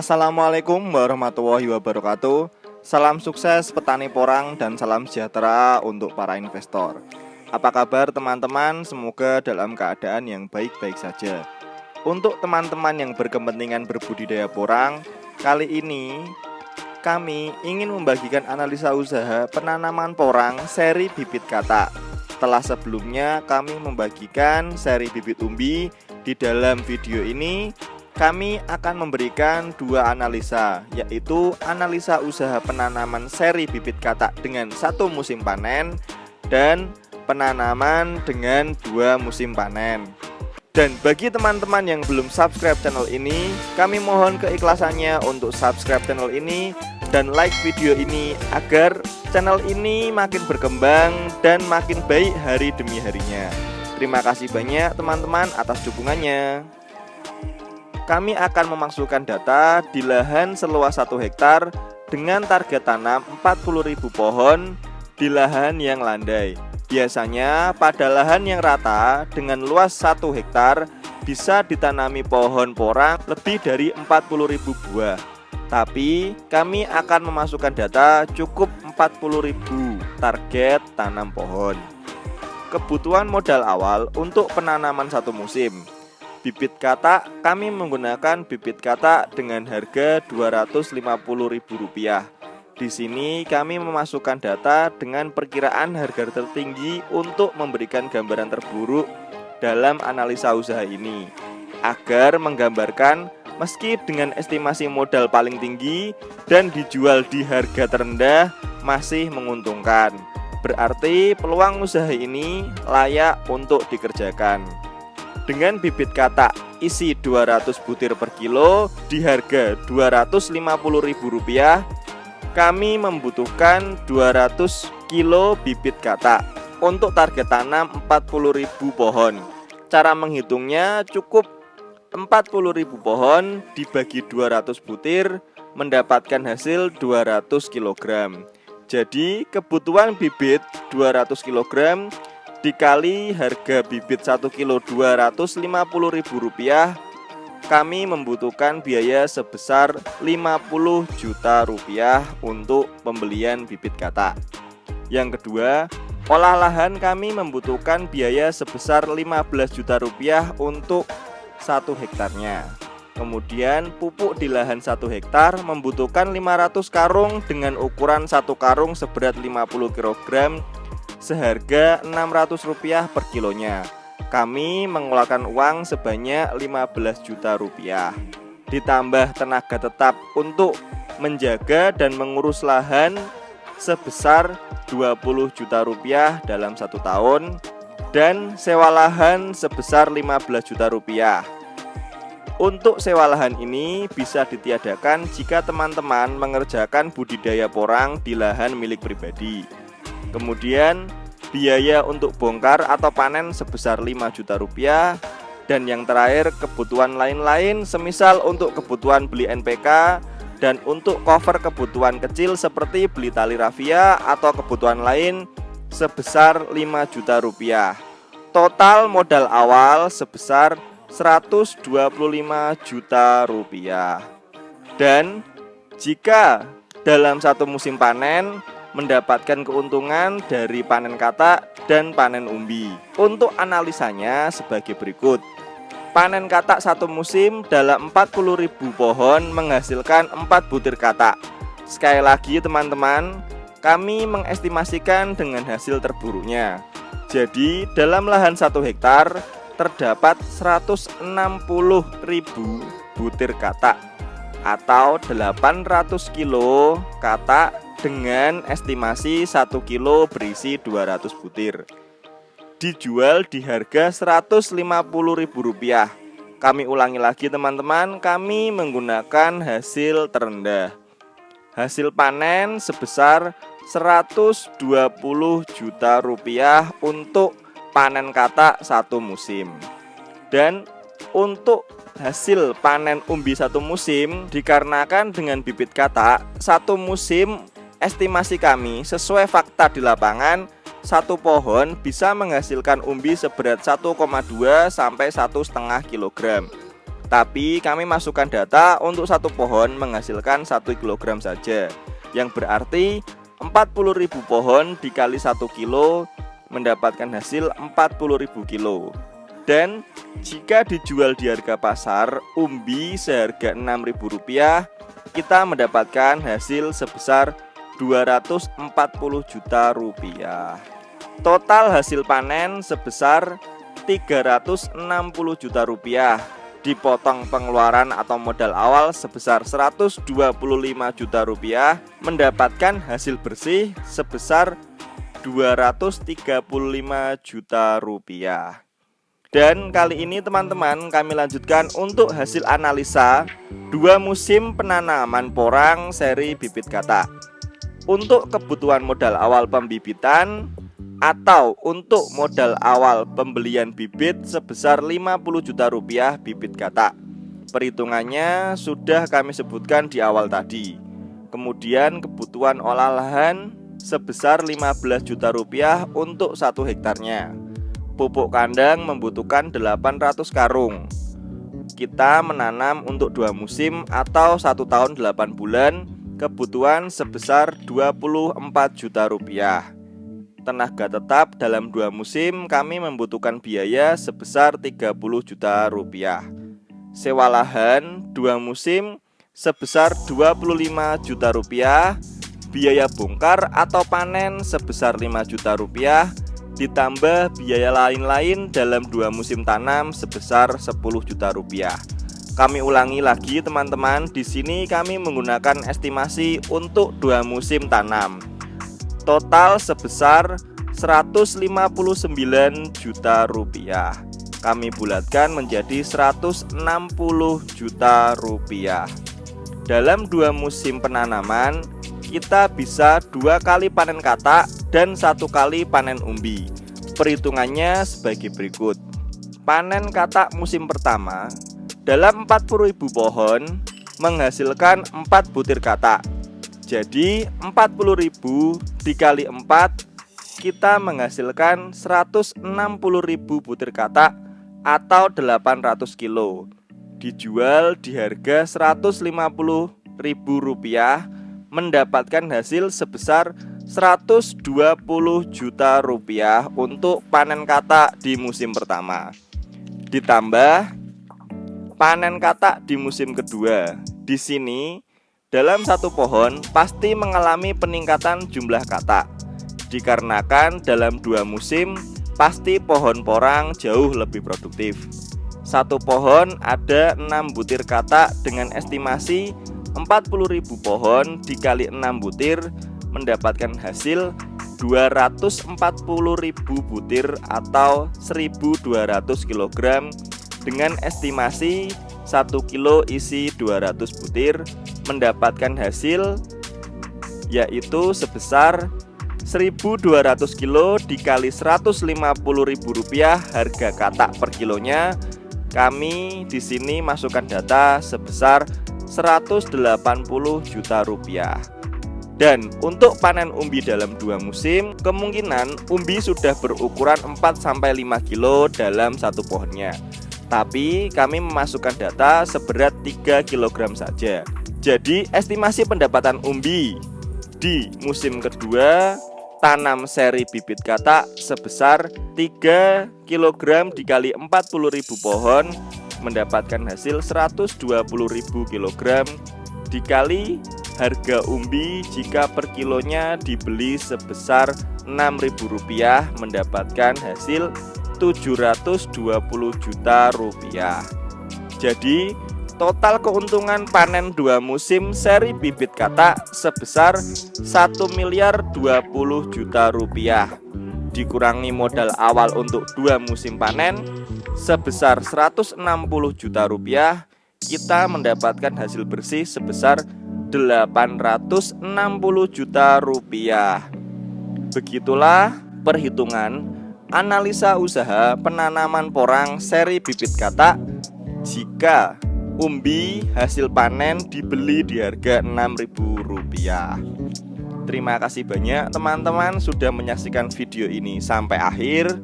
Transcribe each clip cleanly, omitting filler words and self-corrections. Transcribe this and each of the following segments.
Assalamualaikum warahmatullahi wabarakatuh. Salam sukses petani porang dan salam sejahtera untuk para investor. Apa kabar teman-teman? Semoga dalam keadaan yang baik-baik saja. Untuk teman-teman yang berkepentingan berbudidaya porang, kali ini kami ingin membagikan analisa usaha penanaman porang seri bibit katak. Setelah sebelumnya kami membagikan seri bibit umbi, di dalam video ini kami akan memberikan dua analisa, yaitu analisa usaha penanaman seri bibit katak dengan satu musim panen dan penanaman dengan dua musim panen. Dan bagi teman-teman yang belum subscribe channel ini, kami mohon keikhlasannya untuk subscribe channel ini dan like video ini agar channel ini makin berkembang dan makin baik hari demi harinya. Terima kasih banyak teman-teman atas dukungannya. Kami akan memasukkan data di lahan seluas 1 hektar dengan target tanam 40.000 pohon di lahan yang landai. Biasanya pada lahan yang rata dengan luas 1 hektar bisa ditanami pohon porang lebih dari 40.000 buah. Tapi kami akan memasukkan data cukup 40.000 target tanam pohon. Kebutuhan modal awal untuk penanaman satu musim. Bibit katak, kami menggunakan bibit katak dengan harga Rp250.000. Di sini kami memasukkan data dengan perkiraan harga tertinggi untuk memberikan gambaran terburuk dalam analisa usaha ini, agar menggambarkan meski dengan estimasi modal paling tinggi dan dijual di harga terendah masih menguntungkan. Berarti peluang usaha ini layak untuk dikerjakan. Dengan bibit katak isi 200 butir per kilo di harga Rp250.000, kami membutuhkan 200 kilo bibit katak untuk target tanam 40.000 pohon. Cara menghitungnya cukup 40.000 pohon dibagi 200 butir mendapatkan hasil 200 kg. Jadi kebutuhan bibit 200 kg dikali harga bibit 1 kilo Rp250.000, kami membutuhkan biaya sebesar Rp50 juta untuk pembelian bibit katak. Yang kedua, olah lahan kami membutuhkan biaya sebesar Rp15 juta untuk 1 hektarnya. Kemudian pupuk di lahan 1 hektar membutuhkan 500 karung dengan ukuran 1 karung seberat 50 kg seharga Rp600 per kilonya. Kami mengeluarkan uang sebanyak Rp15 juta. Ditambah tenaga tetap untuk menjaga dan mengurus lahan sebesar Rp20 juta dalam 1 tahun, dan sewa lahan sebesar Rp15 juta. Untuk sewa lahan ini bisa ditiadakan jika teman-teman mengerjakan budidaya porang di lahan milik pribadi. Kemudian biaya untuk bongkar atau panen sebesar Rp5 juta. Dan yang terakhir kebutuhan lain-lain semisal untuk kebutuhan beli NPK dan untuk cover kebutuhan kecil seperti beli tali rafia atau kebutuhan lain sebesar Rp5 juta. Total modal awal sebesar Rp125 juta. Dan jika dalam satu musim panen mendapatkan keuntungan dari panen katak dan panen umbi. Untuk analisanya sebagai berikut. Panen katak satu musim dalam 40.000 pohon menghasilkan 4 butir katak. Sekali lagi teman-teman, kami mengestimasikan dengan hasil terburuknya. Jadi dalam lahan 1 hektar terdapat 160.000 butir katak atau 800 kilo katak dengan estimasi 1 kilo berisi 200 butir. Dijual di harga Rp150.000. Kami ulangi lagi teman-teman, kami menggunakan hasil terendah. Hasil panen sebesar Rp120 juta untuk panen katak satu musim. Dan untuk hasil panen umbi satu musim dikarenakan dengan bibit katak satu musim, estimasi kami sesuai fakta di lapangan, satu pohon bisa menghasilkan umbi seberat 1,2 sampai 1,5 kg. Tapi kami masukkan data untuk satu pohon menghasilkan 1 kg saja, yang berarti 40.000 pohon dikali 1 kilo mendapatkan hasil 40.000 kilo. Dan jika dijual di harga pasar umbi seharga Rp6.000, kita mendapatkan hasil sebesar Rp240 juta. Total hasil panen sebesar Rp360 juta, dipotong pengeluaran atau modal awal sebesar Rp125 juta, mendapatkan hasil bersih sebesar Rp235 juta. Dan kali ini teman-teman kami lanjutkan untuk hasil analisa 2 musim penanaman porang seri bibit katak. Untuk kebutuhan modal awal pembibitan atau untuk modal awal pembelian bibit sebesar Rp50 juta bibit katak. Perhitungannya sudah kami sebutkan di awal tadi. Kemudian kebutuhan olah lahan sebesar Rp15 juta untuk 1 hektarnya. Pupuk kandang membutuhkan 800 karung. Kita menanam untuk 2 musim atau 1 tahun 8 bulan, kebutuhan sebesar Rp24 juta. Tenaga tetap dalam 2 musim kami membutuhkan biaya sebesar Rp30 juta. Sewa lahan 2 musim sebesar Rp25 juta. Biaya bongkar atau panen sebesar Rp5 juta, ditambah biaya lain-lain dalam 2 musim tanam sebesar Rp10 juta. Kami ulangi lagi teman-teman, di sini kami menggunakan estimasi untuk 2 musim tanam. Total sebesar Rp159 juta. Kami bulatkan menjadi Rp160 juta. Dalam 2 musim penanaman, kita bisa 2 kali panen katak dan 1 kali panen umbi. Perhitungannya sebagai berikut. Panen katak musim pertama dalam 40.000 pohon menghasilkan 4 butir katak. Jadi 40.000 dikali 4, kita menghasilkan 160.000 butir katak atau 800 kilo. Dijual di harga Rp150.000, mendapatkan hasil sebesar Rp120 juta untuk panen katak di musim pertama. Ditambah panen katak di musim kedua. Di sini dalam 1 pohon pasti mengalami peningkatan jumlah katak, dikarenakan dalam 2 musim pasti pohon porang jauh lebih produktif. 1 pohon ada 6 butir katak dengan estimasi 40.000 pohon dikali 6 butir mendapatkan hasil 240.000 butir atau 1.200 kg dengan estimasi 1 kilo isi 200 butir mendapatkan hasil yaitu sebesar 1.200 kilo dikali Rp150.000 harga katak per kilonya. Kami di sini masukkan data sebesar Rp180 juta. Dan untuk panen umbi dalam 2 musim, kemungkinan umbi sudah berukuran 4-5 kilo dalam 1 pohonnya. Tapi kami memasukkan data seberat 3 kg saja. Jadi estimasi pendapatan umbi di musim kedua tanam seri bibit katak sebesar 3 kg dikali 40.000 pohon mendapatkan hasil 120.000 kg dikali harga umbi jika per kilonya dibeli sebesar Rp6.000 mendapatkan hasil Rp720 juta. Jadi total keuntungan panen 2 musim seri bibit katak sebesar Rp1.020 juta. Dikurangi modal awal untuk 2 musim panen sebesar Rp160 juta, kita mendapatkan hasil bersih sebesar Rp860 juta. Begitulah perhitungan analisa usaha penanaman porang seri bibit katak jika umbi hasil panen dibeli di harga Rp6.000. Terima kasih banyak teman-teman sudah menyaksikan video ini sampai akhir.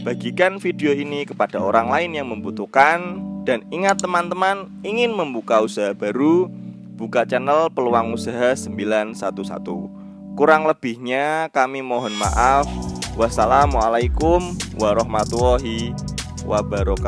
Bagikan video ini kepada orang lain yang membutuhkan Dan ingat teman-teman, ingin membuka usaha baru, buka channel Peluang Usaha 911. Kurang lebihnya kami mohon maaf. Wassalamualaikum warahmatullahi wabarakatuh.